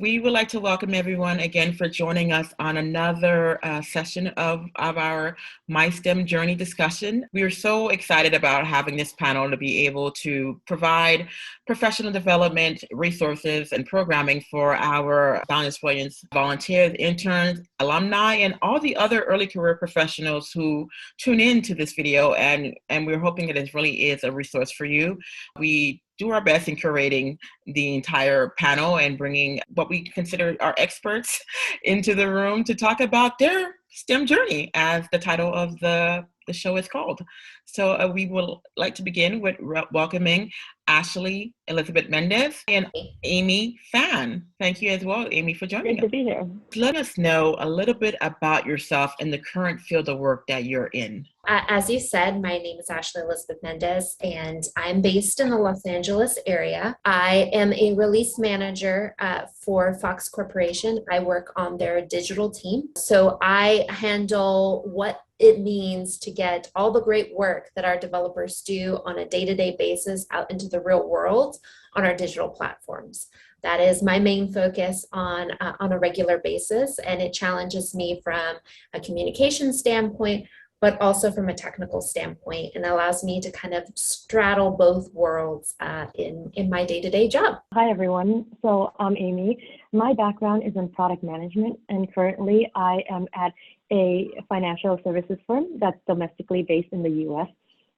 We would like to welcome everyone again for joining us on another session of our My STEM Journey discussion. We are so excited about having this panel to be able to provide professional development resources and programming for our Boundless Brilliance volunteers, interns, alumni, and all the other early career professionals who tune in to this video. And we're hoping that it really is a resource for you. We do our best in curating the entire panel and bringing what we consider our experts into the room to talk about their STEM journey, as the title of the show is called. So we would like to begin with welcoming Ashley Elizabeth Mendez and Amy Phan. Thank you as well, Amy, for joining us. Great to be here. Let us know a little bit about yourself and the current field of work that you're in. As you said, my name is Ashley Elizabeth Mendez, and I'm based in the Los Angeles area. I am a release manager for Fox Corporation. I work on their digital team. So I handle what it means to get all the great work that our developers do on a day-to-day basis out into the real world on our digital platforms. That is my main focus on a regular basis, and it challenges me from a communication standpoint, but also from a technical standpoint, and allows me to kind of straddle both worlds in my day-to-day job. Hi, everyone. So I'm Amy. My background is in product management, and currently I am at a financial services firm that's domestically based in the U.S.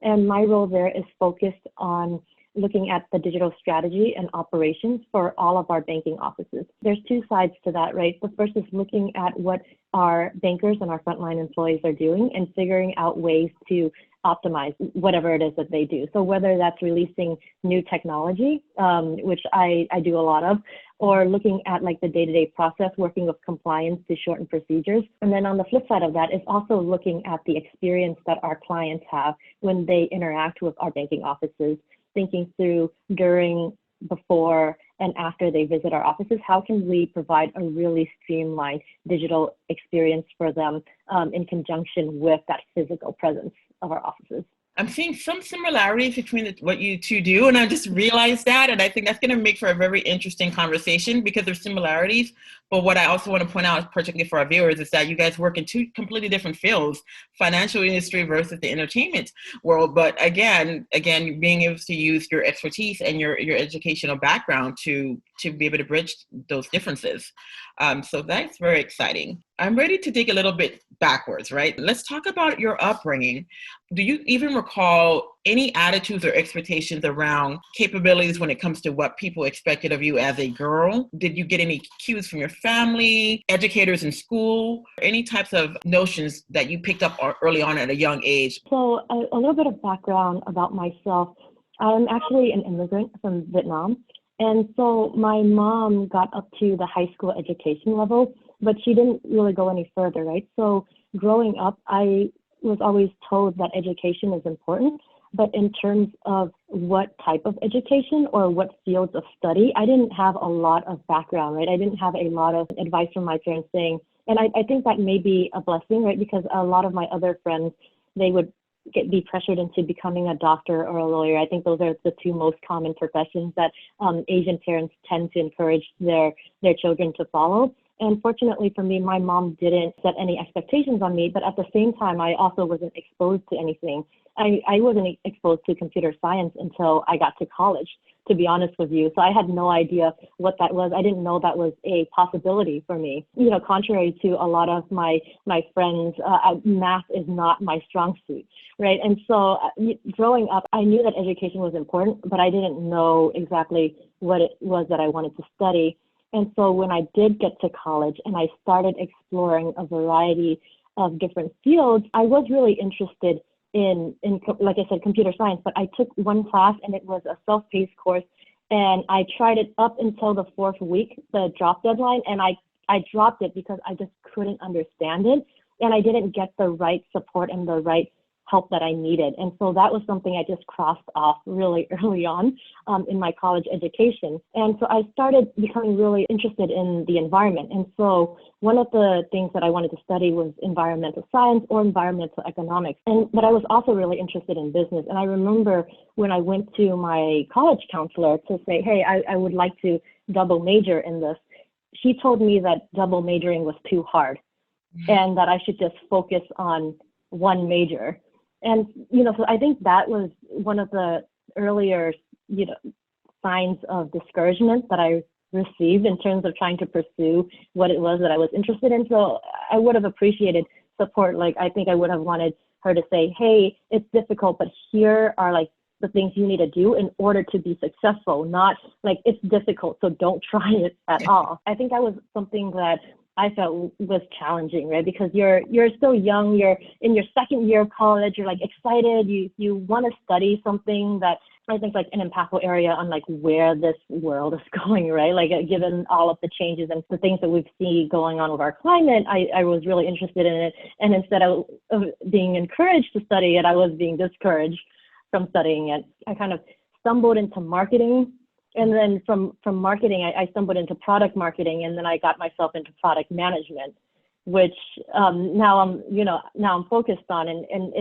And my role there is focused on looking at the digital strategy and operations for all of our banking offices. There's two sides to that, right? The first is looking at what our bankers and our frontline employees are doing and figuring out ways to optimize whatever it is that they do. So whether that's releasing new technology, which I do a lot of, or looking at like the day-to-day process, working with compliance to shorten procedures. And then on the flip side of that is also looking at the experience that our clients have when they interact with our banking offices, thinking through during, before, and after they visit our offices, how can we provide a really streamlined digital experience for them in conjunction with that physical presence of our offices. I'm seeing some similarities between what you two do, and I just realized that, and I think that's going to make for a very interesting conversation because there's similarities. But what I also want to point out, particularly for our viewers, is that you guys work in two completely different fields: financial industry versus the entertainment world. But again, being able to use your expertise and your educational background to be able to bridge those differences. So that's very exciting. I'm ready to dig a little bit backwards, right? Let's talk about your upbringing. Do you even recall any attitudes or expectations around capabilities when it comes to what people expected of you as a girl? Did you get any cues from your family, educators in school, any types of notions that you picked up early on at a young age? So a little bit of background about myself. I'm actually an immigrant from Vietnam. And so my mom got up to the high school education level, but she didn't really go any further, right? So growing up, I was always told that education is important, but in terms of what type of education or what fields of study, I didn't have a lot of background, right? I didn't have a lot of advice from my parents saying, and I think that may be a blessing, right? Because a lot of my other friends, they would be pressured into becoming a doctor or a lawyer. I think those are the two most common professions that Asian parents tend to encourage their children to follow. And fortunately for me, my mom didn't set any expectations on me, but at the same time, I also wasn't exposed to anything. I wasn't exposed to computer science until I got to college, to be honest with you. So I had no idea what that was. I didn't know that was a possibility for me. You know, contrary to a lot of my friends, math is not my strong suit, right? And so growing up, I knew that education was important, but I didn't know exactly what it was that I wanted to study. And so when I did get to college and I started exploring a variety of different fields, I was really interested in, like I said, computer science, but I took one class and it was a self-paced course, and I tried it up until the fourth week, the drop deadline, and I dropped it because I just couldn't understand it, and I didn't get the right support and the right help that I needed. And so that was something I just crossed off really early on in my college education. And so I started becoming really interested in the environment. And so one of the things that I wanted to study was environmental science or environmental economics. But I was also really interested in business. And I remember when I went to my college counselor to say, hey, I would like to double major in this. she told me that double majoring was too hard and that I should just focus on one major. And, so I think that was one of the earlier, signs of discouragement that I received in terms of trying to pursue what it was that I was interested in. So I would have appreciated support. Like, I think I would have wanted her to say, hey, it's difficult, but here are like the things you need to do in order to be successful, not like it's difficult, so don't try it at all. I think that was something that I felt was challenging, right? Because you're still young, you're in your second year of college, you're like excited, you want to study something that I think like an impactful area on like where this world is going, right? Like given all of the changes and the things that we've seen going on with our climate, I was really interested in it. And instead of being encouraged to study it, I was being discouraged from studying it. I kind of stumbled into marketing. And then from marketing, I stumbled into product marketing, and then I got myself into product management, which now I'm focused on, and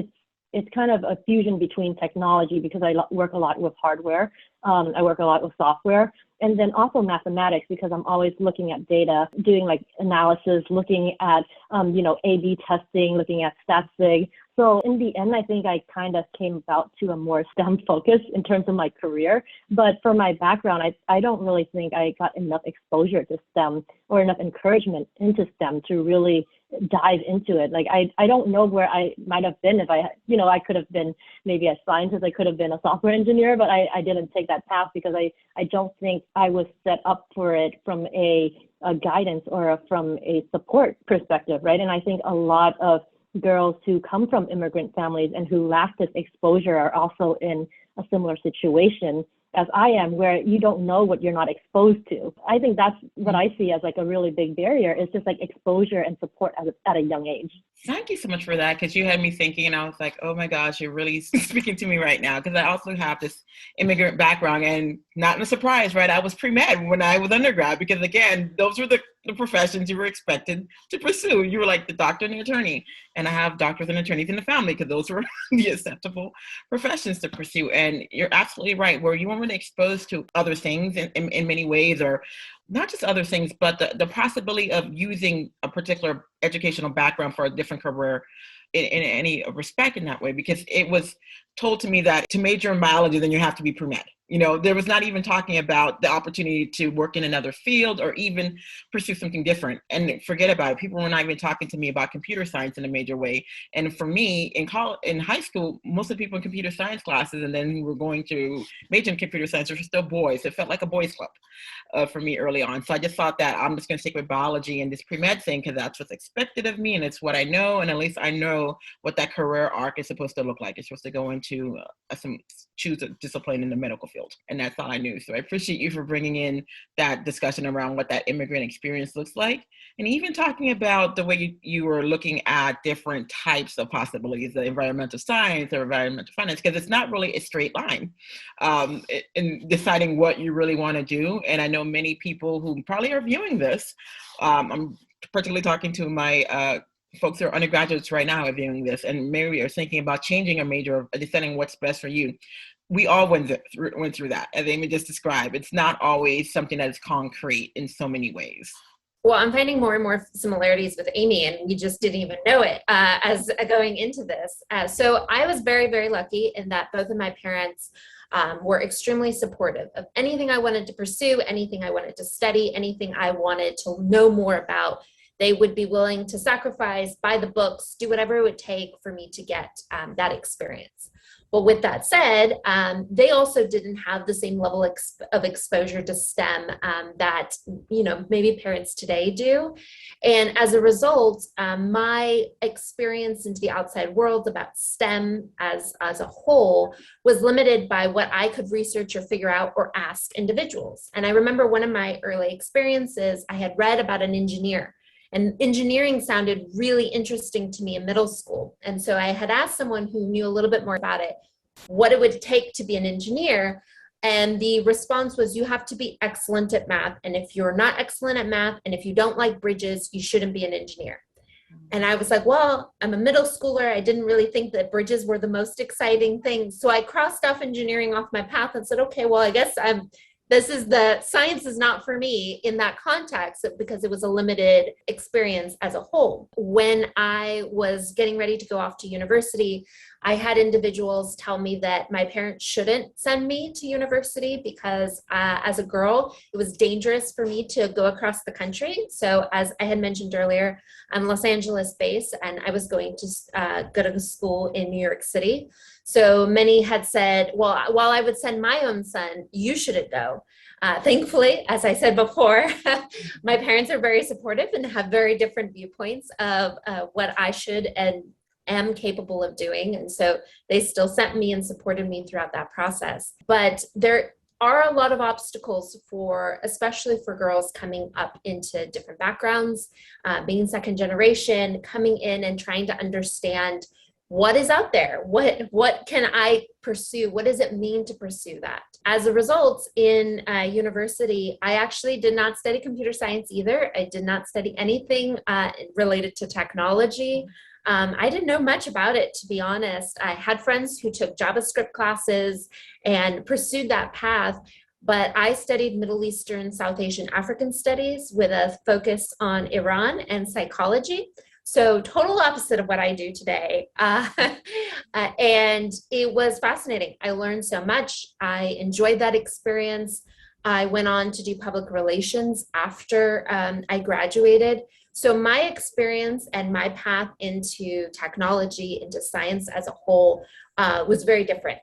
it's kind of a fusion between technology because I work a lot with hardware, I work a lot with software, and then also mathematics because I'm always looking at data, doing like analysis, looking at A/B testing, looking at stat sig. So in the end, I think I kind of came about to a more STEM focus in terms of my career. But for my background, I don't really think I got enough exposure to STEM or enough encouragement into STEM to really dive into it. Like, I don't know where I might have been if I could have been maybe a scientist, I could have been a software engineer, but I didn't take that path because I don't think I was set up for it from a guidance or from a support perspective, right? And I think a lot of girls who come from immigrant families and who lack this exposure are also in a similar situation as I am, where you don't know what you're not exposed to. I think that's what I see as like a really big barrier, is just like exposure and support at a young age. Thank you so much for that, because you had me thinking, and I was like, oh my gosh, you're really speaking to me right now, because I also have this immigrant background, and not a surprise, right? I was pre-med when I was undergrad, because again, those were the professions you were expected to pursue. You were like the doctor and the attorney, and I have doctors and attorneys in the family because those were the acceptable professions to pursue. And you're absolutely right, where you weren't really exposed to other things in many ways, or not just other things, but the possibility of using a particular educational background for a different career in any respect in that way, because it was told to me that to major in biology, then you have to be pre-med. There was not even talking about the opportunity to work in another field or even pursue something different. And forget about it. People were not even talking to me about computer science in a major way. And for me, in high school, most of the people in computer science classes, and then who were going to major in computer science, were still boys. It felt like a boys' club for me early on. So I just thought that I'm just going to stick with biology and this pre-med thing because that's what's expected of me and it's what I know. And at least I know what that career arc is supposed to look like. It's supposed to go into choose a discipline in the medical field. And that's all I knew. So I appreciate you for bringing in that discussion around what that immigrant experience looks like. And even talking about the way you were looking at different types of possibilities, the environmental science or environmental finance, because it's not really a straight line in deciding what you really want to do. And I know many people who probably are viewing this, I'm particularly talking to my folks who are undergraduates right now are viewing this and maybe are thinking about changing a major or deciding what's best for you. We all went through that, as Amy just described. It's not always something that is concrete in so many ways. Well, I'm finding more and more similarities with Amy, and we just didn't even know it as going into this. So I was very, very lucky in that both of my parents were extremely supportive of anything I wanted to pursue, anything I wanted to study, anything I wanted to know more about. They would be willing to sacrifice, buy the books, do whatever it would take for me to get that experience. But with that said, they also didn't have the same level of exposure to STEM that, maybe parents today do. And as a result, my experience into the outside world about STEM as a whole was limited by what I could research or figure out or ask individuals. And I remember one of my early experiences, I had read about an engineer. And engineering sounded really interesting to me in middle school. And so I had asked someone who knew a little bit more about it, what it would take to be an engineer. And the response was, you have to be excellent at math. And if you're not excellent at math, and if you don't like bridges, you shouldn't be an engineer. And I was like, well, I'm a middle schooler. I didn't really think that bridges were the most exciting thing. So I crossed off engineering off my path and said, okay, well, I guess science is not for me in that context because it was a limited experience as a whole. When I was getting ready to go off to university, I had individuals tell me that my parents shouldn't send me to university because as a girl, it was dangerous for me to go across the country. So as I had mentioned earlier, I'm Los Angeles based and I was going to go to school in New York City. So many had said, well, while I would send my own son, you shouldn't go. Thankfully, as I said before, my parents are very supportive and have very different viewpoints of what I should and am capable of doing. And so they still sent me and supported me throughout that process. But there are a lot of obstacles especially for girls coming up into different backgrounds, being second generation, coming in and trying to understand what is out there? What can I pursue? What does it mean to pursue that? As a result, in university, I actually did not study computer science either. I did not study anything related to technology. I didn't know much about it, to be honest. I had friends who took JavaScript classes and pursued that path, but I studied Middle Eastern, South Asian, African studies with a focus on Iran and psychology. So total opposite of what I do today. And it was fascinating. I learned so much. I enjoyed that experience. I went on to do public relations after I graduated. So my experience and my path into technology, into science as a whole, was very different.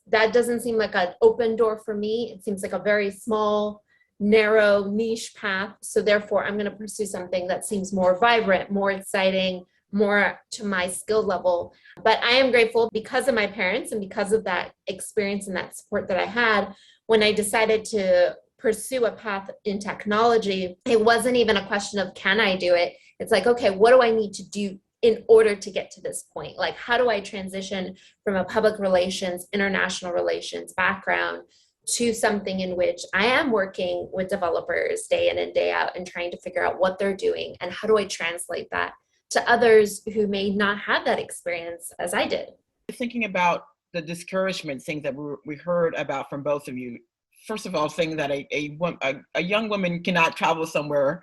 That doesn't seem like an open door for me. It seems like a very small, narrow niche path. So therefore, I'm going to pursue something that seems more vibrant, more exciting, more to my skill level. But I am grateful because of my parents and because of that experience and that support that I had when I decided to pursue a path in technology. It wasn't even a question of can I do it? It's like, okay, what do I need to do in order to get to this point? Like, how do I transition from a public relations, international relations background to something in which I am working with developers day in and day out and trying to figure out what they're doing and how do I translate that to others who may not have that experience as I did. Thinking about the discouragement things that we heard about from both of you. First of all, saying that a young woman cannot travel somewhere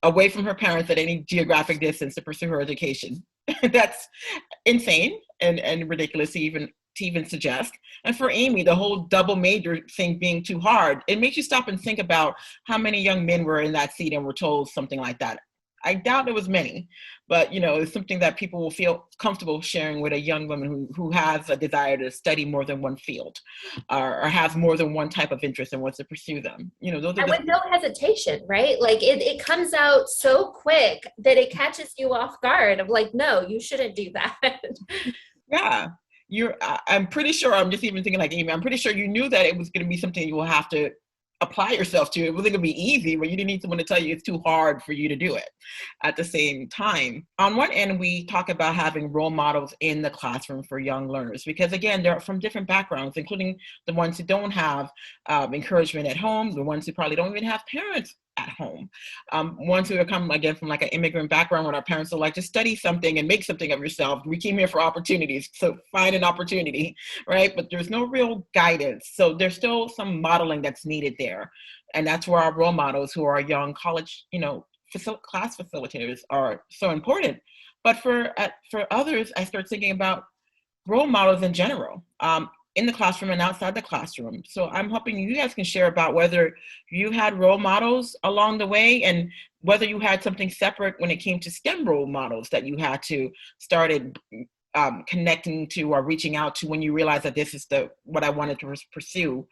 away from her parents at any geographic distance to pursue her education. That's insane and ridiculous to even suggest. And for Amy, the whole double major thing being too hard, it makes you stop and think about how many young men were in that seat and were told something like that. I doubt there was many, but it's something that people will feel comfortable sharing with a young woman who has a desire to study more than one field, or has more than one type of interest and wants to pursue them. Those are with no hesitation, right? Like it comes out so quick that it catches you off guard of like, no, you shouldn't do that. Yeah. I'm pretty sure, I'm just even thinking like Amy, I'm pretty sure you knew that it was going to be something you will have to apply yourself to. It wasn't going to be easy, but you didn't need someone to tell you it's too hard for you to do it at the same time. On one end, we talk about having role models in the classroom for young learners, because again, they're from different backgrounds, including the ones who don't have encouragement at home, the ones who probably don't even have parents at home. Ones who come again from like an immigrant background where our parents are like, just study something and make something of yourself. We came here for opportunities, so find an opportunity, right? But there's no real guidance. So there's still some modeling that's needed there. And that's where our role models who are young college, class facilitators are so important. But for others, I start thinking about role models in general. In the classroom and outside the classroom. So I'm hoping you guys can share about whether you had role models along the way and whether you had something separate when it came to STEM role models that you had to started connecting to or reaching out to when you realized that this is what I wanted to pursue,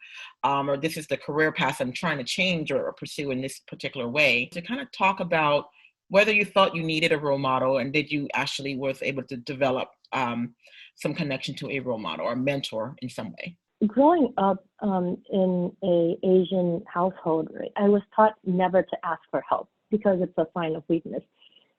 or this is the career path I'm trying to change or pursue in this particular way. To kind of talk about whether you thought you needed a role model and did you actually was able to develop some connection to a role model or mentor in some way. Growing up in a Asian household, I was taught never to ask for help because it's a sign of weakness.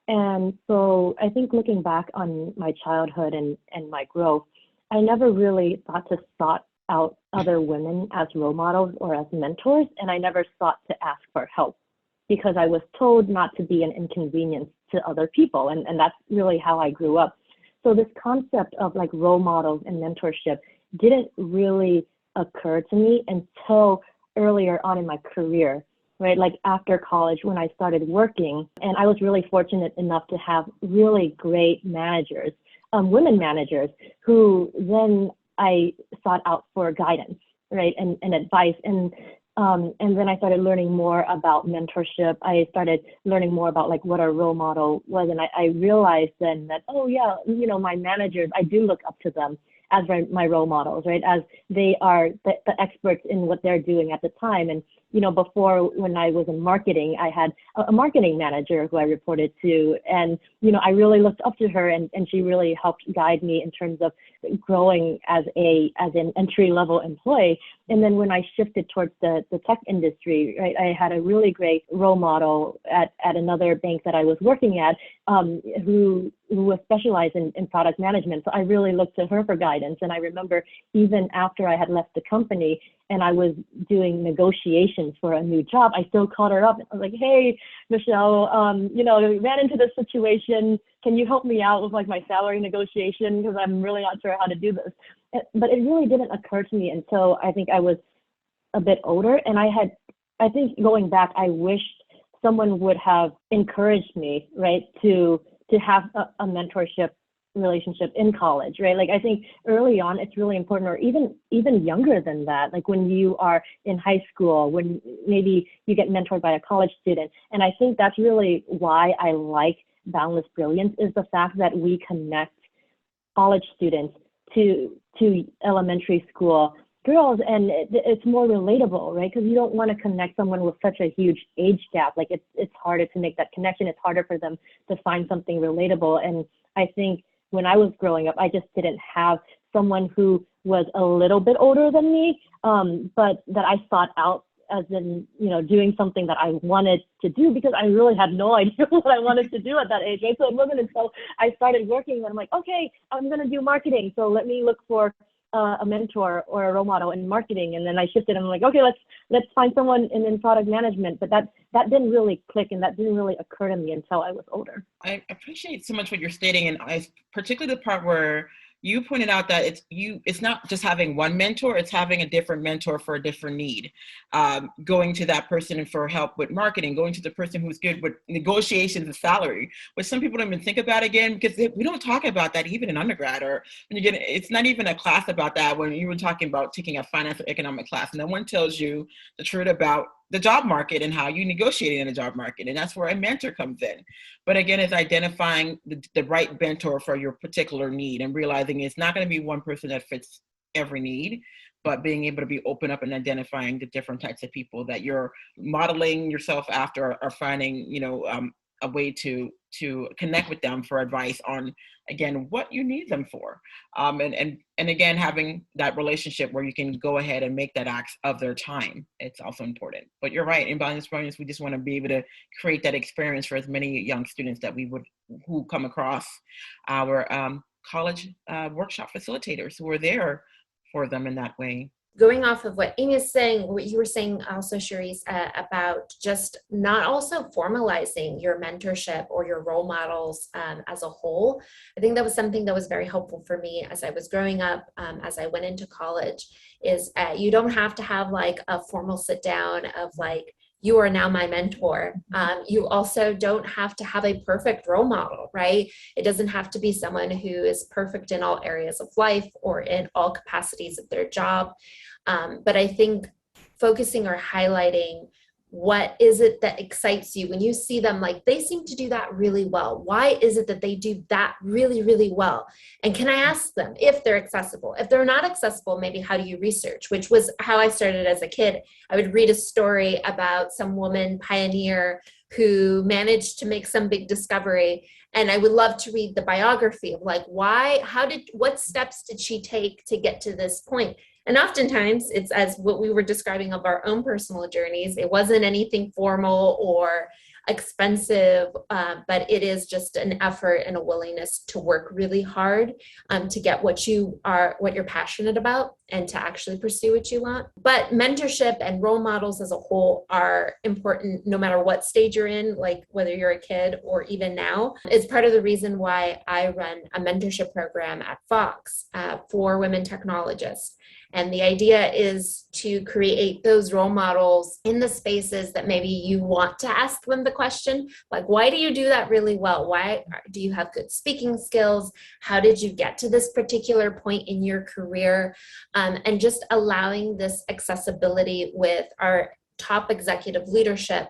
And so I think looking back on my childhood and my growth, I never really thought to sought out other women as role models or as mentors, and I never sought to ask for help because I was told not to be an inconvenience to other people, and that's really how I grew up. So this concept of like role models and mentorship didn't really occur to me until earlier on in my career, right? Like after college when I started working, and I was really fortunate enough to have really great managers, women managers, who then I sought out for guidance, right, and advice. And then I started learning more about mentorship. I started learning more about like what a role model was. And I realized then that, oh yeah, you know, my managers, I do look up to them as my role models, right? As they are the experts in what they're doing at the time. And, you know, before when I was in marketing, I had a marketing manager who I reported to. And, you know, I really looked up to her and she really helped guide me in terms of growing as an entry level employee. And then when I shifted towards the tech industry, right, I had a really great role model at another bank that I was working at, who was specialized in product management. So I really looked to her for guidance. And I remember even after I had left the company and I was doing negotiations for a new job, I still called her up. I was like, hey, Michelle, you know, ran into this situation. Can you help me out with like my salary negotiation? Because I'm really not sure how to do this. But it really didn't occur to me until I think I was a bit older. And I think going back, I wished someone would have encouraged me, right, to have a mentorship relationship in college, right? Like I think early on it's really important, or even younger than that, like when you are in high school, when maybe you get mentored by a college student. And I think that's really why I like Boundless Brilliance, is the fact that we connect college students to elementary school girls, and it's more relatable, right? Because you don't want to connect someone with such a huge age gap. Like it's harder to make that connection. It's harder for them to find something relatable. And I think when I was growing up, I just didn't have someone who was a little bit older than me, but that I sought out as in, you know, doing something that I wanted to do, because I really had no idea what I wanted to do at that age, right? So it wasn't until I started working and I'm like, okay, I'm going to do marketing. So let me look for a mentor or a role model in marketing. And then I shifted and I'm like, okay, let's find someone in product management. But that didn't really click, and that didn't really occur to me until I was older. I appreciate so much what you're stating, and particularly the part where you pointed out that it's not just having one mentor, it's having a different mentor for a different need. Going to that person for help with marketing, going to the person who's good with negotiations and salary, which some people don't even think about again, because we don't talk about that even in undergrad, or when you get, it's not even a class about that. When you were talking about taking a finance or economic class, no one tells you the truth about the job market and how you negotiate in the job market. And that's where a mentor comes in. But again, it's identifying the right mentor for your particular need and realizing it's not going to be one person that fits every need, but being able to be open up and identifying the different types of people that you're modeling yourself after, or finding, you know, a way to connect with them for advice on, again, what you need them for. And again, having that relationship where you can go ahead and make that act of their time. It's also important. But you're right, in Boundless Brilliance, we just want to be able to create that experience for as many young students that who come across our college workshop facilitators who are there for them in that way. Going off of what Amy is saying, what you were saying also, Cherise, about just not also formalizing your mentorship or your role models as a whole. I think that was something that was very helpful for me as I was growing up, as I went into college, is you don't have to have like a formal sit down of like, you are now my mentor. You also don't have to have a perfect role model, right? It doesn't have to be someone who is perfect in all areas of life or in all capacities of their job. But I think focusing or highlighting what is it that excites you when you see them, like they seem to do that really well. Why is it that they do that really, really well? And can I ask them if they're accessible? If they're not accessible, maybe how do you research? Which was how I started as a kid. I would read a story about some woman pioneer who managed to make some big discovery. And I would love to read the biography of like, what steps did she take to get to this point? And oftentimes it's as what we were describing of our own personal journeys. It wasn't anything formal or expensive, but it is just an effort and a willingness to work really hard to get what you're passionate about. and to actually pursue what you want. But mentorship and role models as a whole are important no matter what stage you're in, like whether you're a kid or even now. It's part of the reason why I run a mentorship program at Fox for women technologists. And the idea is to create those role models in the spaces that maybe you want to ask them the question, like, why do you do that really well? Why do you have good speaking skills? How did you get to this particular point in your career? And just allowing this accessibility with our top executive leadership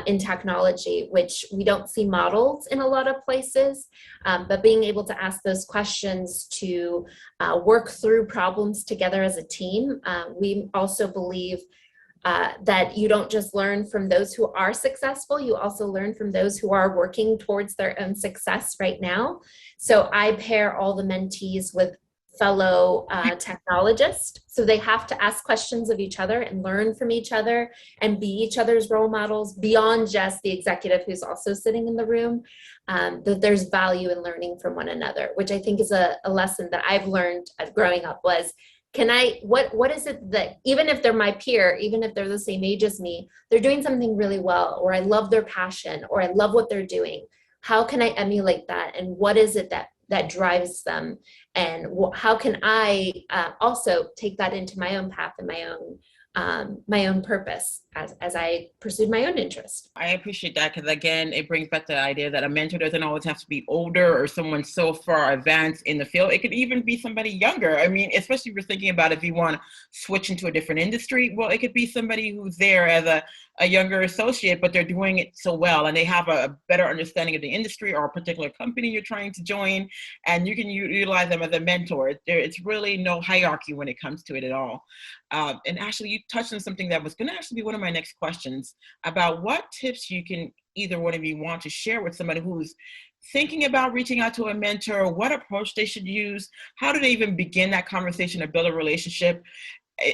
in technology, which we don't see modeled in a lot of places, but being able to ask those questions to work through problems together as a team. We also believe that you don't just learn from those who are successful, you also learn from those who are working towards their own success right now. So I pair all the mentees with fellow technologists. So they have to ask questions of each other and learn from each other and be each other's role models beyond just the executive who's also sitting in the room. That there's value in learning from one another, which I think is a lesson that I've learned growing up was, what is it that, even if they're my peer, even if they're the same age as me, they're doing something really well, or I love their passion, or I love what they're doing. How can I emulate that? And what is it that drives them? And how can I also take that into my own path and my own purpose as I pursued my own interest. I appreciate that, because again, it brings back the idea that a mentor doesn't always have to be older or someone so far advanced in the field. It could even be somebody younger. I mean, especially if you're thinking about if you want to switch into a different industry, well, it could be somebody who's there as a younger associate, but they're doing it so well and they have a better understanding of the industry or a particular company you're trying to join, and you can utilize them as a mentor. It's really no hierarchy when it comes to it at all. And actually, you touched on something that was going to actually be one of my next questions about what tips you can, either one of you want to share with somebody who's thinking about reaching out to a mentor, what approach they should use, how do they even begin that conversation or build a relationship,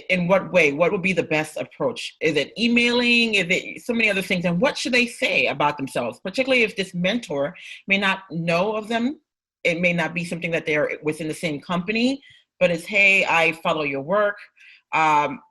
in what way, what would be the best approach? Is it emailing? Is it so many other things? And what should they say about themselves, particularly if this mentor may not know of them? It may not be something that they're within the same company, but it's, hey, I follow your work. I'm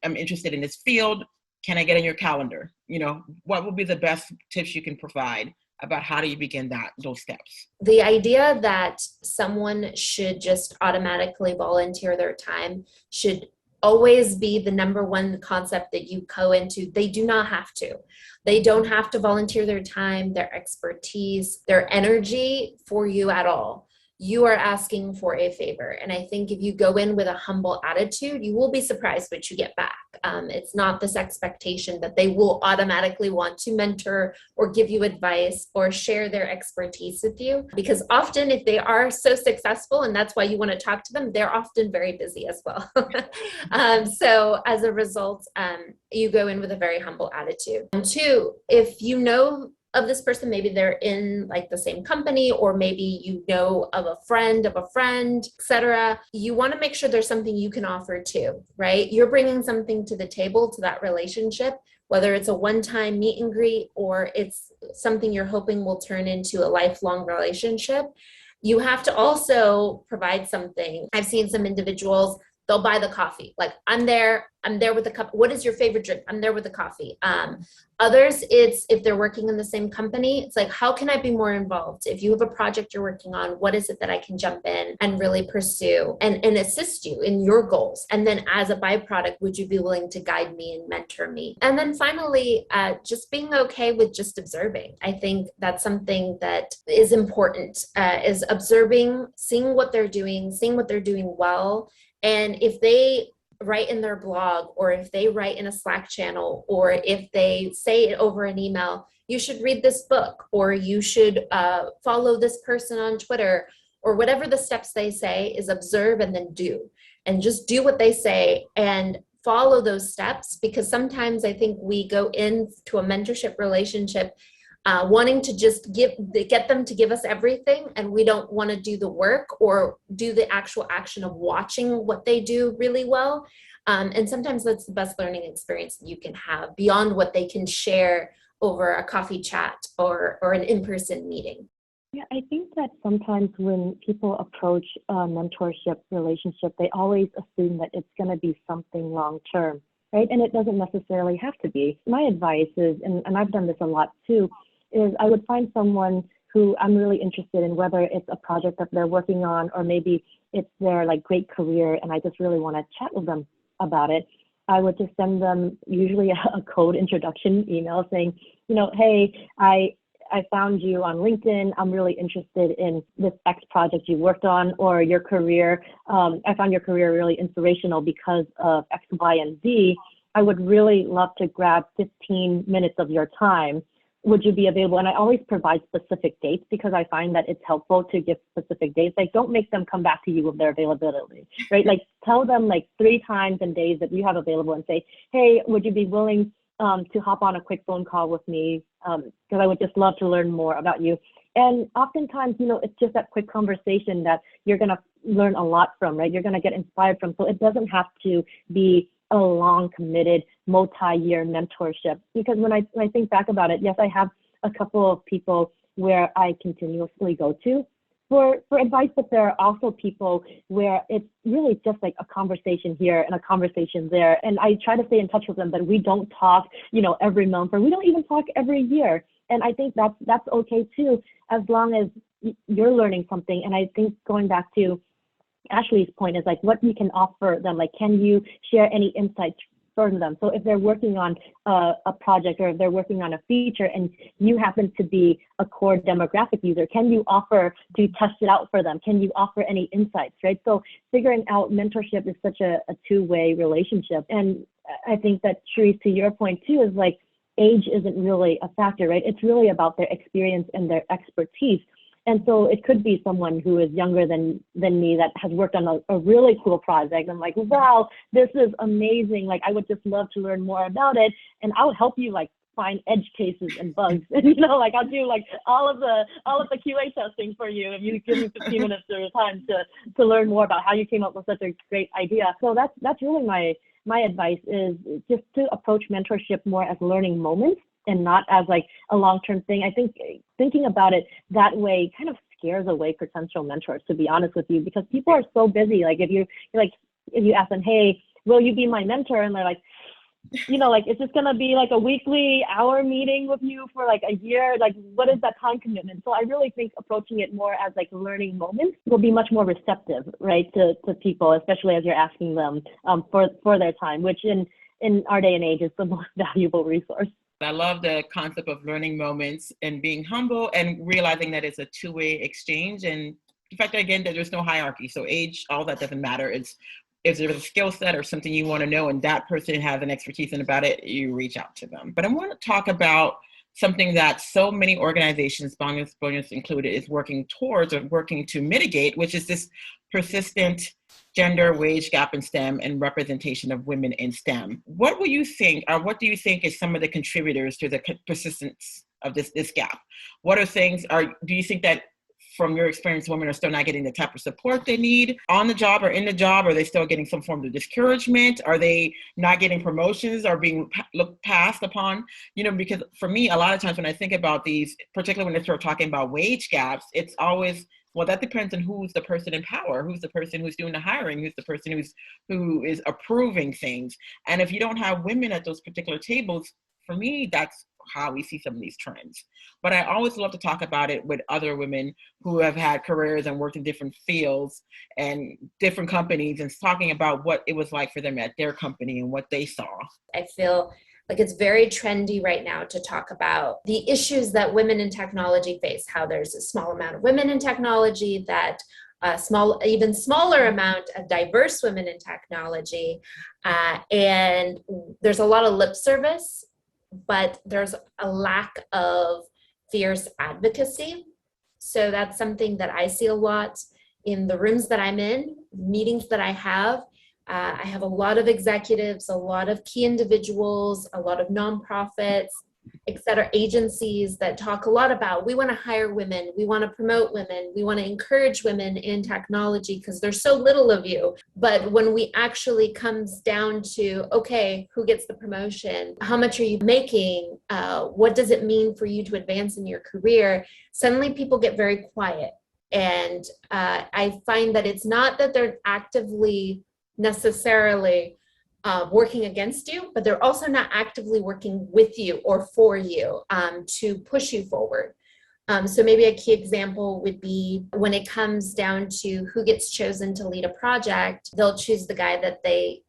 interested in this field. Can I get on your calendar? You know, what would be the best tips you can provide about how do you begin those steps? The idea that someone should just automatically volunteer their time should always be the number one concept that you go into. They do not have to. They don't have to volunteer their time, their expertise, their energy for you at all. You are asking for a favor. And I think if you go in with a humble attitude, you will be surprised what you get back. It's not this expectation that they will automatically want to mentor or give you advice or share their expertise with you. Because often if they are so successful, and that's why you want to talk to them, they're often very busy as well. So as a result, you go in with a very humble attitude. And two, if you know of this person, maybe they're in like the same company, or maybe you know of a friend, etc. You want to make sure there's something you can offer too, right? You're bringing something to the table, to that relationship, whether it's a one-time meet and greet or it's something you're hoping will turn into a lifelong relationship. You have to also provide something. I've seen some individuals, they'll buy the coffee. Like, I'm there with the cup. What is your favorite drink? I'm there with the coffee. Others, it's if they're working in the same company, it's like, how can I be more involved? If you have a project you're working on, what is it that I can jump in and really pursue and assist you in your goals? And then as a byproduct, would you be willing to guide me and mentor me? And then finally, just being okay with just observing. I think that's something that is important, is observing, seeing what they're doing well. And if they write in their blog, or if they write in a Slack channel, or if they say it over an email, you should read this book, or you should follow this person on Twitter, or whatever the steps they say, is observe and then do. And just do what they say and follow those steps, because sometimes I think we go into a mentorship relationship wanting to just get them to give us everything, and we don't want to do the work or do the actual action of watching what they do really well. And sometimes that's the best learning experience that you can have beyond what they can share over a coffee chat or an in-person meeting. Yeah, I think that sometimes when people approach a mentorship relationship, they always assume that it's going to be something long term, right? And it doesn't necessarily have to be. My advice is, and I've done this a lot too, is I would find someone who I'm really interested in, whether it's a project that they're working on or maybe it's their like great career and I just really want to chat with them about it. I would just send them usually a code introduction email saying, hey, I found you on LinkedIn. I'm really interested in this X project you worked on or your career. I found your career really inspirational because of X, Y, and Z. I would really love to grab 15 minutes of your time. Would you be available? And I always provide specific dates because I find that it's helpful to give specific dates. Like, don't make them come back to you with their availability, right? Like, tell them like 3 times and days that you have available and say, hey, would you be willing to hop on a quick phone call with me? Because I would just love to learn more about you. And oftentimes, it's just that quick conversation that you're going to learn a lot from, right? You're going to get inspired from. So it doesn't have to be a long, committed, multi-year mentorship. Because when I think back about it, yes, I have a couple of people where I continuously go to for advice, but there are also people where it's really just like a conversation here and a conversation there. And I try to stay in touch with them, but we don't talk, every month, or we don't even talk every year. And I think that's okay too, as long as you're learning something. And I think going back to Ashley's point is like what you can offer them, like can you share any insights for them? So if they're working on a project or if they're working on a feature and you happen to be a core demographic user, can you offer to test it out for them? Can you offer any insights, right? So figuring out mentorship is such a two-way relationship. And I think that, Cherise, to your point too, is like age isn't really a factor, right? It's really about their experience and their expertise. And so it could be someone who is younger than me that has worked on a really cool project. I'm like, wow, this is amazing. Like, I would just love to learn more about it. And I'll help you like find edge cases and bugs. And, like I'll do like all of the QA testing for you if you give me 15 minutes of your time to learn more about how you came up with such a great idea. So that's really my advice, is just to approach mentorship more as learning moments and not as like a long-term thing. I think thinking about it that way kind of scares away potential mentors, to be honest with you, because people are so busy. Like if you ask them, hey, will you be my mentor? And they're like, like, it's just going to be like a weekly hour meeting with you for like a year. Like, what is that time commitment? So I really think approaching it more as like learning moments will be much more receptive, right, to people, especially as you're asking them for their time, which in our day and age is the most valuable resource. I love the concept of learning moments and being humble and realizing that it's a two-way exchange. And the fact that, again, that there's no hierarchy. So age, all that doesn't matter. It's if there's a skill set or something you want to know and that person has an expertise in about it, you reach out to them. But I want to talk about something that so many organizations, Boundless Brilliance included, is working towards or working to mitigate, which is this persistent gender wage gap in STEM and representation of women in STEM. What do you think is some of the contributors to the persistence of this gap? What are things, do you think that from your experience, women are still not getting the type of support they need on the job or in the job? Are they still getting some form of discouragement? Are they not getting promotions or being looked past upon? Because for me, a lot of times when I think about these, particularly when they start talking about wage gaps, it's always, well, that depends on who's the person in power, who's the person who's doing the hiring, who's the person who is approving things. And if you don't have women at those particular tables, for me, that's how we see some of these trends. But I always love to talk about it with other women who have had careers and worked in different fields and different companies and talking about what it was like for them at their company and what they saw. I feel like it's very trendy right now to talk about the issues that women in technology face, how there's a small amount of women in technology, that even smaller amount of diverse women in technology. And there's a lot of lip service, but there's a lack of fierce advocacy. So that's something that I see a lot in the rooms that I'm in, meetings that I have. I have a lot of executives, a lot of key individuals, a lot of nonprofits, et cetera, agencies that talk a lot about, we want to hire women, we want to promote women, we want to encourage women in technology because there's so little of you. But when we actually comes down to, okay, who gets the promotion? How much are you making? What does it mean for you to advance in your career? Suddenly people get very quiet. And I find that it's not that they're actively necessarily working against you, but they're also not actively working with you or for you to push you forward. So maybe a key example would be when it comes down to who gets chosen to lead a project, they'll choose the guy that they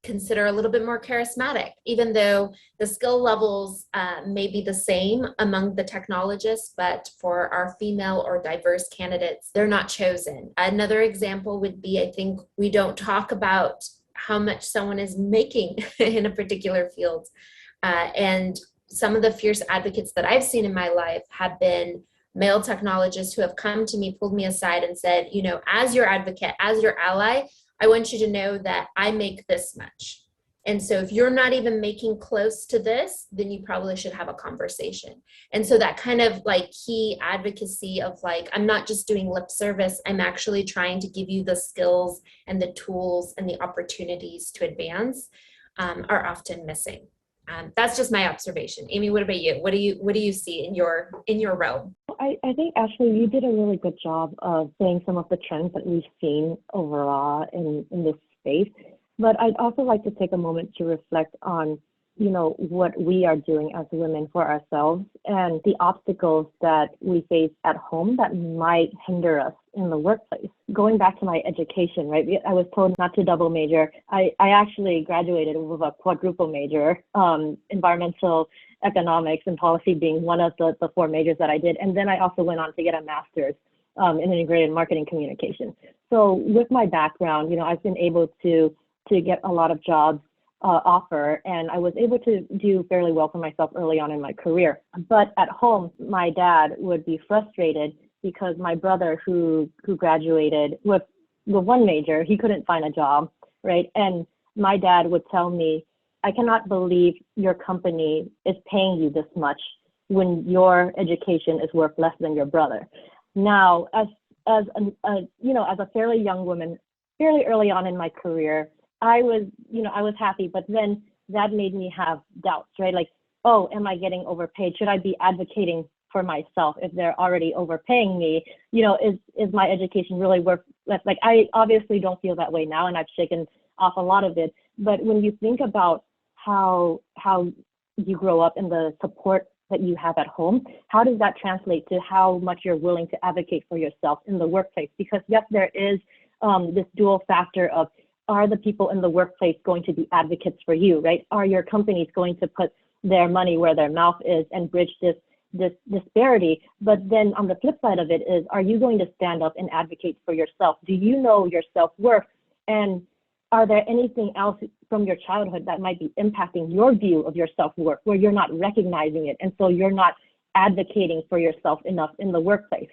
consider a little bit more charismatic, even though the skill levels may be the same among the technologists, but for our female or diverse candidates, they're not chosen. Another example would be, I think we don't talk about how much someone is making in a particular field. And some of the fierce advocates that I've seen in my life have been male technologists who have come to me, pulled me aside and said, you know, as your advocate, as your ally, I want you to know that I make this much. And so if you're not even making close to this, then you probably should have a conversation. And so that kind of like key advocacy of like, I'm not just doing lip service, I'm actually trying to give you the skills and the tools and the opportunities to advance are often missing. That's just my observation. Amy, what about you? What do you see in your realm? I think, Ashley, you did a really good job of saying some of the trends that we've seen overall in this space. But I'd also like to take a moment to reflect on, you know, what we are doing as women for ourselves and the obstacles that we face at home that might hinder us in the workplace. Going back to my education, right? I was told not to double major. I actually graduated with a quadruple major, environmental economics and policy being one of the four majors that I did. And then I also went on to get a master's in integrated marketing communication. So with my background, you know, I've been able to get a lot of jobs offer, and I was able to do fairly well for myself early on in my career. But at home, my dad would be frustrated because my brother who graduated with one major, he couldn't find a job, right? And my dad would tell me, I cannot believe your company is paying you this much when your education is worth less than your brother. Now, as a fairly young woman, fairly early on in my career, I was happy, but then that made me have doubts, right? Like, oh, am I getting overpaid? Should I be advocating for myself if they're already overpaying me? You know, is my education really worth less? Like, I obviously don't feel that way now, and I've shaken off a lot of it. But when you think about how you grow up and the support that you have at home, how does that translate to how much you're willing to advocate for yourself in the workplace? Because yes, there is this dual factor of, are the people in the workplace going to be advocates for you, right? Are your companies going to put their money where their mouth is and bridge this disparity? But then on the flip side of it is, are you going to stand up and advocate for yourself? Do you know your self-worth? And are there anything else from your childhood that might be impacting your view of your self-worth where you're not recognizing it, and so you're not advocating for yourself enough in the workplace?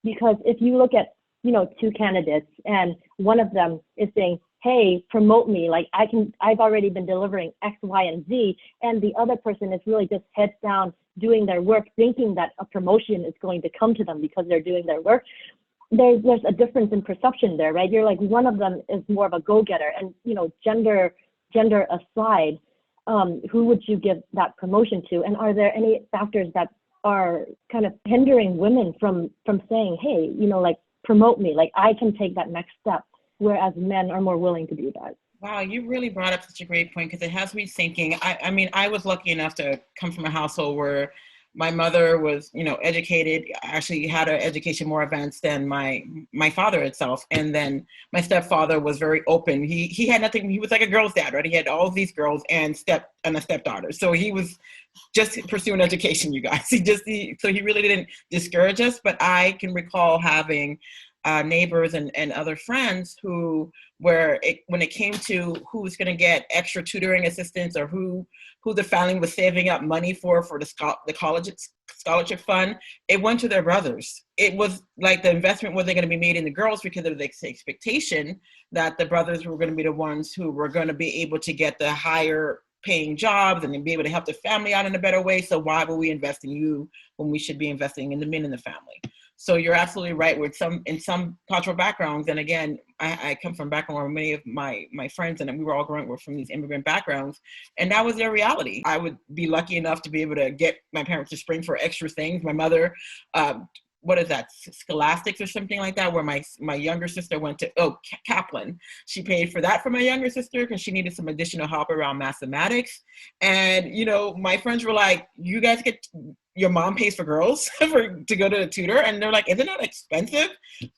Because if you look at, you know, two candidates and one of them is saying, hey, promote me, like I've already been delivering X, Y, and Z, and the other person is really just heads down doing their work, thinking that a promotion is going to come to them because they're doing their work. There's a difference in perception there, right? You're like, one of them is more of a go-getter, and, you know, gender aside, who would you give that promotion to? And are there any factors that are kind of hindering women from saying, hey, you know, like, promote me, like I can take that next step, whereas men are more willing to do that? Wow, you really brought up such a great point, because it has me thinking. I mean, I was lucky enough to come from a household where my mother was, you know, educated, actually had an education more advanced than my father itself. And then my stepfather was very open. He had nothing. He was like a girl's dad, right? He had all these girls and a stepdaughter. So he was just pursuing education, you guys. So he really didn't discourage us. But I can recall having neighbors and other friends when it came to who's going to get extra tutoring assistance, or who the family was saving up money for the college scholarship fund, it went to their brothers. It was like the investment wasn't going to be made in the girls because of the expectation that the brothers were going to be the ones who were going to be able to get the higher paying jobs and then be able to help the family out in a better way. So why would we invest in you when we should be investing in the men in the family? So you're absolutely right. In some cultural backgrounds, and again, I come from a background where many of my friends and we were all growing up from these immigrant backgrounds, and that was their reality. I would be lucky enough to be able to get my parents to spring for extra things. My mother, what is that, Scholastics or something like that, where my younger sister went to, Kaplan. She paid for that for my younger sister because she needed some additional help around mathematics. And, my friends were like, you guys your mom pays for girls to go to a tutor. And they're like, isn't that expensive?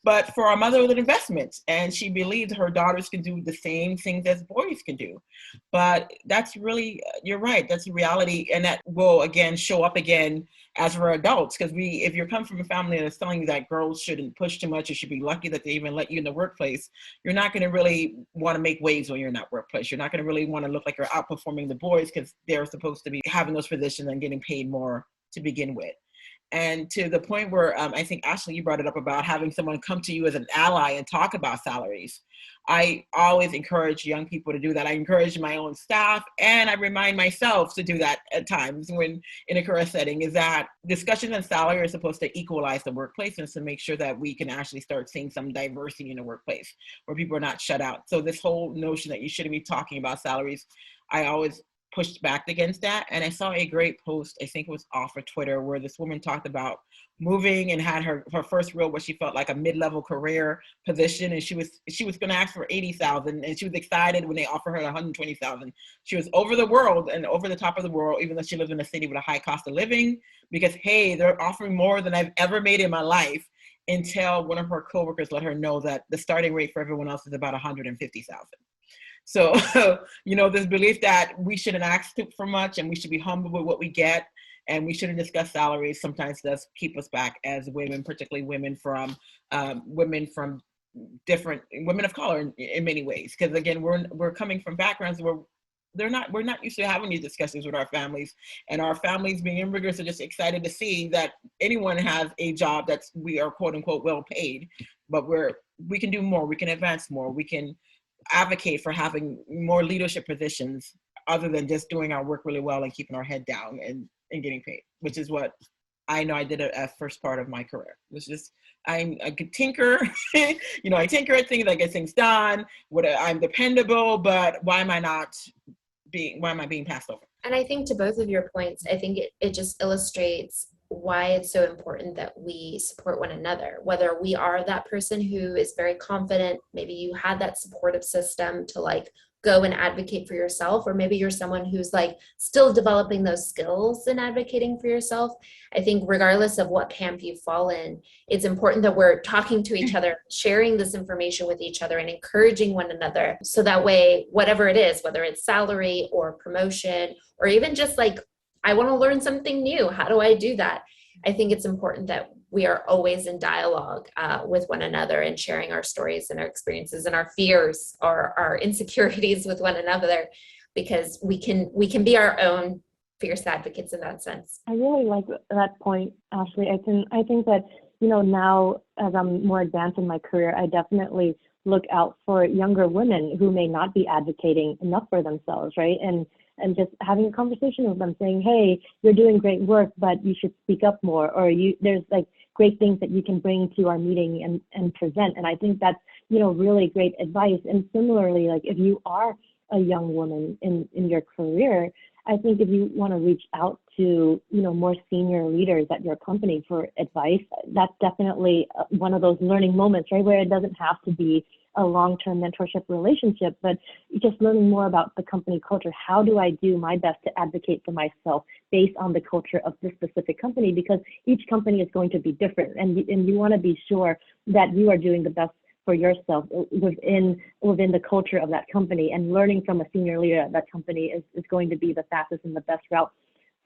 But for our mother, it was an investment. And she believed her daughters could do the same things as boys can do. But that's really, you're right, that's a reality. And that will, again, show up again as we're adults. Because if you come from a family that's telling you that girls shouldn't push too much, or should be lucky that they even let you in the workplace, you're not going to really want to make waves when you're in that workplace. You're not going to really want to look like you're outperforming the boys because they're supposed to be having those positions and getting paid more to begin with. And to the point where I think, Ashley, you brought it up about having someone come to you as an ally and talk about salaries. I always encourage young people to do that. I encourage my own staff, and I remind myself to do that at times when in a career setting, is that discussions on salary are supposed to equalize the workplace and to make sure that we can actually start seeing some diversity in the workplace where people are not shut out. So this whole notion that you shouldn't be talking about salaries, I always pushed back against that. And I saw a great post, I think it was off of Twitter, where this woman talked about moving and had her first real, what she felt like a mid-level career position. And she was going to ask for 80,000, and she was excited when they offered her 120,000. She was over the world and over the top of the world, even though she lived in a city with a high cost of living, because, hey, they're offering more than I've ever made in my life, until one of her coworkers let her know that the starting rate for everyone else is about 150,000. So, this belief that we shouldn't ask for much and we should be humble with what we get, and we shouldn't discuss salaries, sometimes does keep us back as women, particularly women from different women of color in many ways. Because again, we're coming from backgrounds where we're not used to having these discussions with our families, and our families being immigrants are just excited to see that anyone has a job that's, we are quote unquote well paid, but we can do more, we can advance more, we can advocate for having more leadership positions other than just doing our work really well and keeping our head down and getting paid, which is what I know I did at first part of my career. It's just, I'm a good tinker, I tinker at things, I get things done, I'm dependable, but why am I being passed over? And I think to both of your points, I think it just illustrates why it's so important that we support one another, whether we are that person who is very confident, maybe you had that supportive system to go and advocate for yourself, or maybe you're someone who's still developing those skills in advocating for yourself. I think regardless of what camp you fall in, it's important that we're talking to each other, sharing this information with each other, and encouraging one another. So that way, whatever it is, whether it's salary or promotion, or even just I want to learn something new, how do I do that? I think it's important that we are always in dialogue with one another and sharing our stories and our experiences and our fears or our insecurities with one another, because we can be our own fierce advocates in that sense. I really like that point, Ashley. I think that, now as I'm more advanced in my career, I definitely look out for younger women who may not be advocating enough for themselves, right? And just having a conversation with them saying, hey, you're doing great work, but you should speak up more, or there's great things that you can bring to our meeting and present. And I think that's, really great advice. And similarly, if you are a young woman in your career, I think if you want to reach out to, more senior leaders at your company for advice, that's definitely one of those learning moments, right? Where it doesn't have to be a long-term mentorship relationship, but just learning more about the company culture. How do I do my best to advocate for myself based on the culture of this specific company? Because each company is going to be different, and you want to be sure that you are doing the best for yourself within the culture of that company, and learning from a senior leader at that company is going to be the fastest and the best route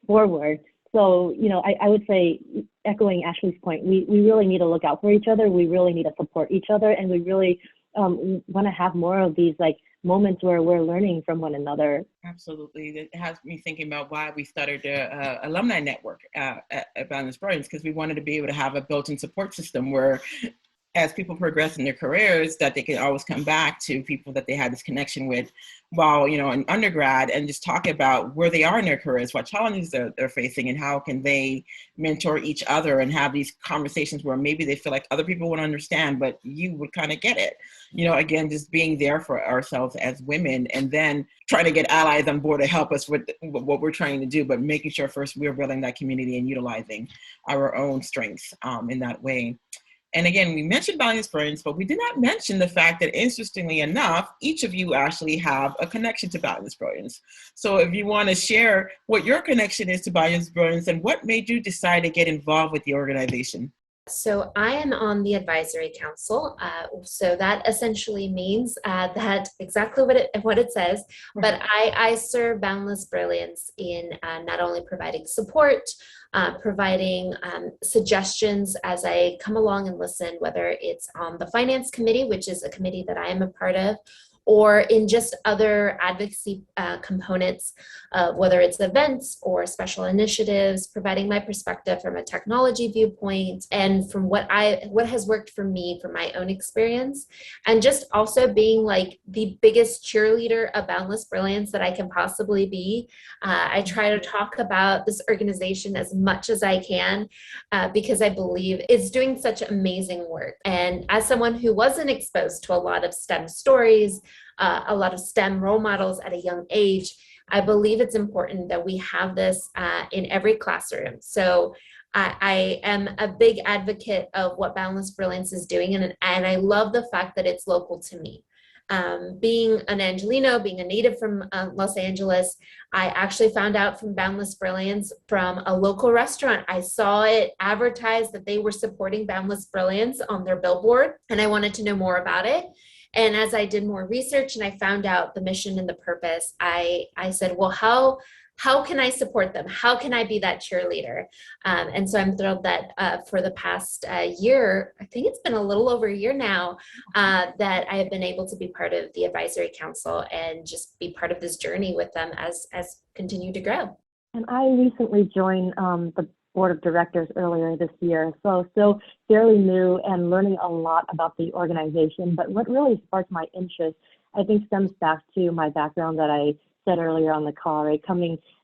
forward. So, I would say, echoing Ashley's point, we really need to look out for each other. We really need to support each other, and we really want to have more of these moments where we're learning from one another. Absolutely. It has me thinking about why we started the alumni network at Boundless Brilliance, because we wanted to be able to have a built-in support system where as people progress in their careers, that they can always come back to people that they had this connection with while, in undergrad, and just talk about where they are in their careers, what challenges they're facing, and how can they mentor each other and have these conversations where maybe they feel like other people would understand, but you would kind of get it. Again, just being there for ourselves as women, and then trying to get allies on board to help us with what we're trying to do, but making sure first we're building that community and utilizing our own strengths in that way. And again, we mentioned Boundless Brilliance, but we did not mention the fact that, interestingly enough, each of you actually have a connection to Boundless Brilliance. So if you want to share what your connection is to Boundless Brilliance and what made you decide to get involved with the organization. So I am on the advisory council. So that essentially means that exactly what it says, but I serve Boundless Brilliance in not only providing support, providing suggestions as I come along and listen, whether it's on the finance committee, which is a committee that I am a part of, or in just other advocacy components, whether it's events or special initiatives, providing my perspective from a technology viewpoint and from what has worked for me from my own experience, and just also being like the biggest cheerleader of Boundless Brilliance that I can possibly be. I try to talk about this organization as much as I can because I believe it's doing such amazing work. And as someone who wasn't exposed to a lot of STEM stories, a lot of STEM role models at a young age, I believe it's important that we have this in every classroom. So I am a big advocate of what Boundless Brilliance is doing, and I love the fact that it's local to me. Being an Angelino, being a native from Los Angeles, I actually found out from Boundless Brilliance from a local restaurant. I saw it advertised that they were supporting Boundless Brilliance on their billboard, and I wanted to know more about it. And as I did more research and I found out the mission and the purpose, I said, well, how can I support them? How can I be that cheerleader? And so I'm thrilled that for the past year, I think it's been a little over a year now, that I have been able to be part of the advisory council and just be part of this journey with them as continue to grow. And I recently joined the board of directors earlier this year, so still fairly new and learning a lot about the organization. But what really sparked my interest, I think, stems back to my background that I said earlier on the call, right?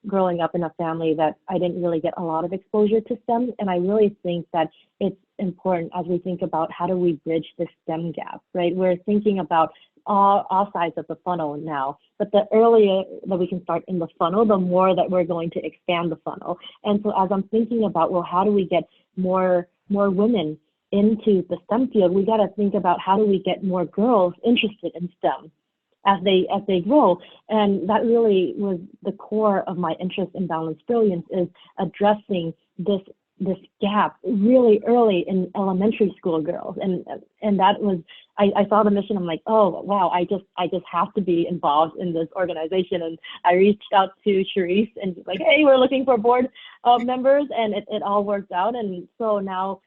Growing up in a family that I didn't really get a lot of exposure to STEM. And I really think that it's important as we think about how do we bridge the STEM gap, right? We're thinking about all sides of the funnel now, but the earlier that we can start in the funnel, the more that we're going to expand the funnel. And so as I'm thinking about, well, how do we get more women into the STEM field, we got to think about how do we get more girls interested in STEM as they grow. And that really was the core of my interest in Boundless Brilliance, is addressing this gap really early in elementary school girls. And that was, I saw the mission, I'm like, oh wow, I just have to be involved in this organization. And I reached out to Cherise and like, hey, we're looking for board members, and it all worked out. And so now,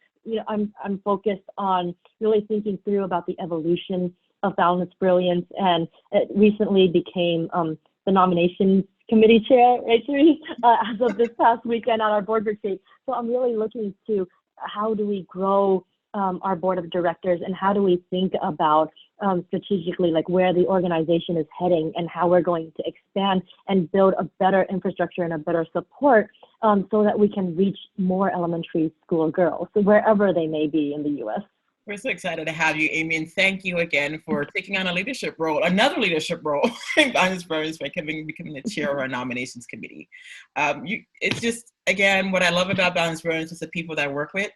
I'm focused on really thinking through about the evolution of Boundless Brilliance, and it recently became the nominations committee chair, right, Cherise, as of this past weekend on our board retreat. So I'm really looking to how do we grow our board of directors, and how do we think about strategically, like where the organization is heading and how we're going to expand and build a better infrastructure and a better support so that we can reach more elementary school girls, so wherever they may be in the U.S. We're so excited to have you, Amy, and thank you again for taking on another leadership role in Boundless Brilliance by becoming the chair of our nominations committee. It's just, again, what I love about Boundless Brilliance is the people that I work with,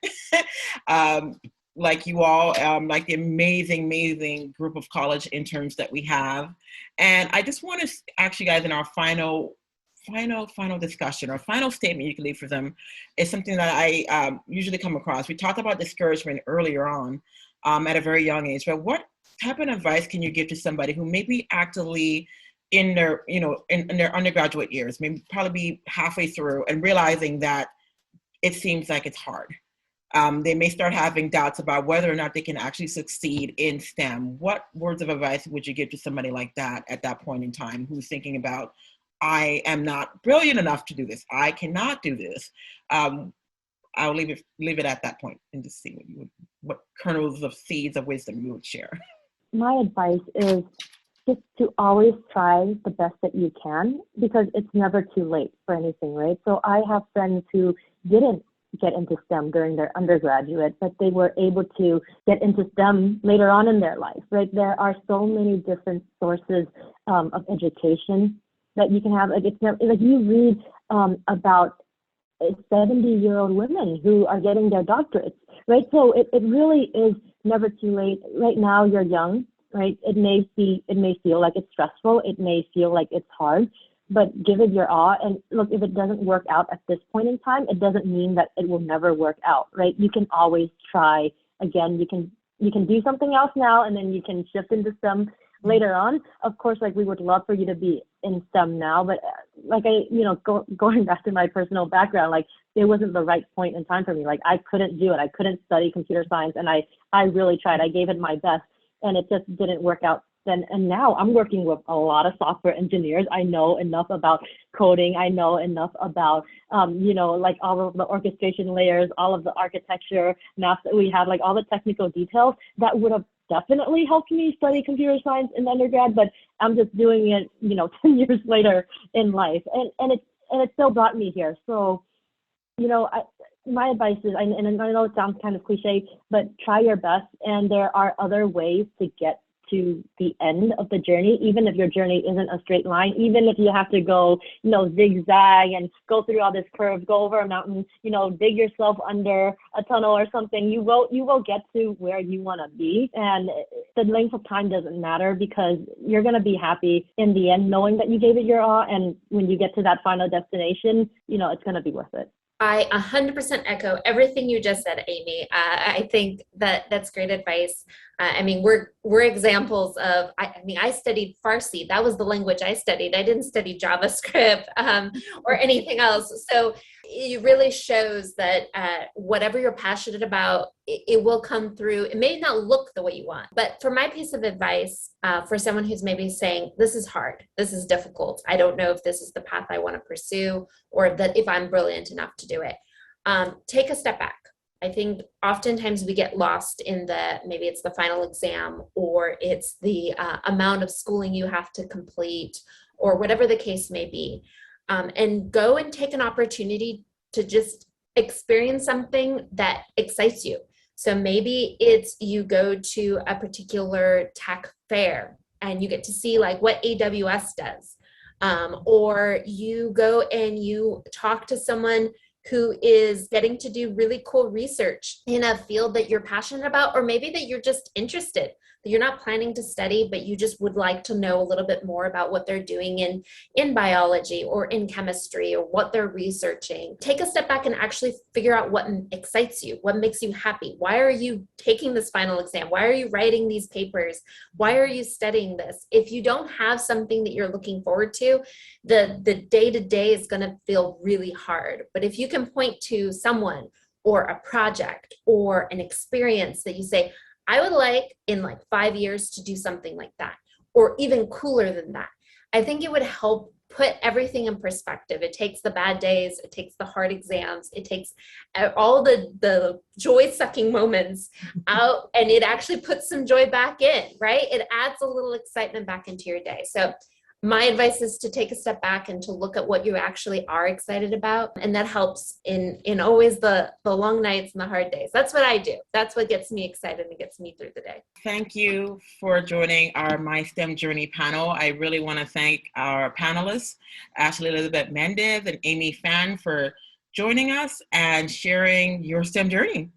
like you all, like the amazing group of college interns that we have. And I just want to ask you guys in our final discussion or final statement you can leave for them is something that I usually come across. We talked about discouragement earlier on at a very young age, but what type of advice can you give to somebody who may be actively in their, in their undergraduate years, maybe probably be halfway through and realizing that it seems like it's hard. They may start having doubts about whether or not they can actually succeed in STEM. What words of advice would you give to somebody like that at that point in time who's thinking about, I am not brilliant enough to do this, I cannot do this? I'll leave it at that point and just see what kernels of seeds of wisdom you would share. My advice is just to always try the best that you can, because it's never too late for anything, right? So I have friends who didn't get into STEM during their undergraduate, but they were able to get into STEM later on in their life, right? There are so many different sources of education that you can have. Like, it's never, like, you read about 70-year-old women who are getting their doctorates, right? So it really is never too late. Right now you're young, right? It may feel like it's stressful. It may feel like it's hard, but give it your all. And look, if it doesn't work out at this point in time, it doesn't mean that it will never work out, right? You can always try again. You can do something else now, and then you can shift into STEM later on. Of course, like, we would love for you to be in STEM now, but like, going back to my personal background, like, it wasn't the right point in time for me. Like, I couldn't do it. I couldn't study computer science, and I really tried. I gave it my best, and it just didn't work out then. And now I'm working with a lot of software engineers. I know enough about coding. I know enough about, like, all of the orchestration layers, all of the architecture maps that we have, like, all the technical details that would have definitely helped me study computer science in undergrad, but I'm just doing it, 10 years later in life. And it still brought me here. So, my advice is, and I know it sounds kind of cliche, but try your best. And there are other ways to get to the end of the journey, even if your journey isn't a straight line, even if you have to go, zigzag and go through all this curves, go over a mountain, dig yourself under a tunnel or something, you will get to where you want to be. And the length of time doesn't matter, because you're going to be happy in the end, knowing that you gave it your all. And when you get to that final destination, it's going to be worth it. I 100% echo everything you just said, Amy. I think that's great advice. We're examples of, I studied Farsi. That was the language I studied. I didn't study JavaScript or anything else. So it really shows that whatever you're passionate about, it will come through. It may not look the way you want, but for my piece of advice, for someone who's maybe saying, this is hard, this is difficult, I don't know if this is the path I want to pursue, or that if I'm brilliant enough to do it, take a step back. I think oftentimes we get lost in maybe it's the final exam, or it's the amount of schooling you have to complete, or whatever the case may be. And go and take an opportunity to just experience something that excites you. So maybe it's you go to a particular tech fair and you get to see like what AWS does. Or you go and you talk to someone who is getting to do really cool research in a field that you're passionate about, or maybe that you're just interested, that you're not planning to study, but you just would like to know a little bit more about what they're doing in biology or in chemistry, or what they're researching. Take a step back and actually figure out what excites you, what makes you happy. Why are you taking this final exam? Why are you writing these papers? Why are you studying this? If you don't have something that you're looking forward to, the day-to-day is going to feel really hard. But if you can point to someone or a project or an experience that you say, I would like in like 5 years to do something like that, or even cooler than that, I think it would help put everything in perspective. It takes the bad days, it takes the hard exams, it takes all the joy-sucking moments out, and it actually puts some joy back in, right? It adds a little excitement back into your day. So my advice is to take a step back and to look at what you actually are excited about. And that helps in always the long nights and the hard days. That's what I do. That's what gets me excited and gets me through the day. Thank you for joining our My STEM Journey panel. I really want to thank our panelists, Ashley Elizabeth Mendez and Amy Phan, for joining us and sharing your STEM journey.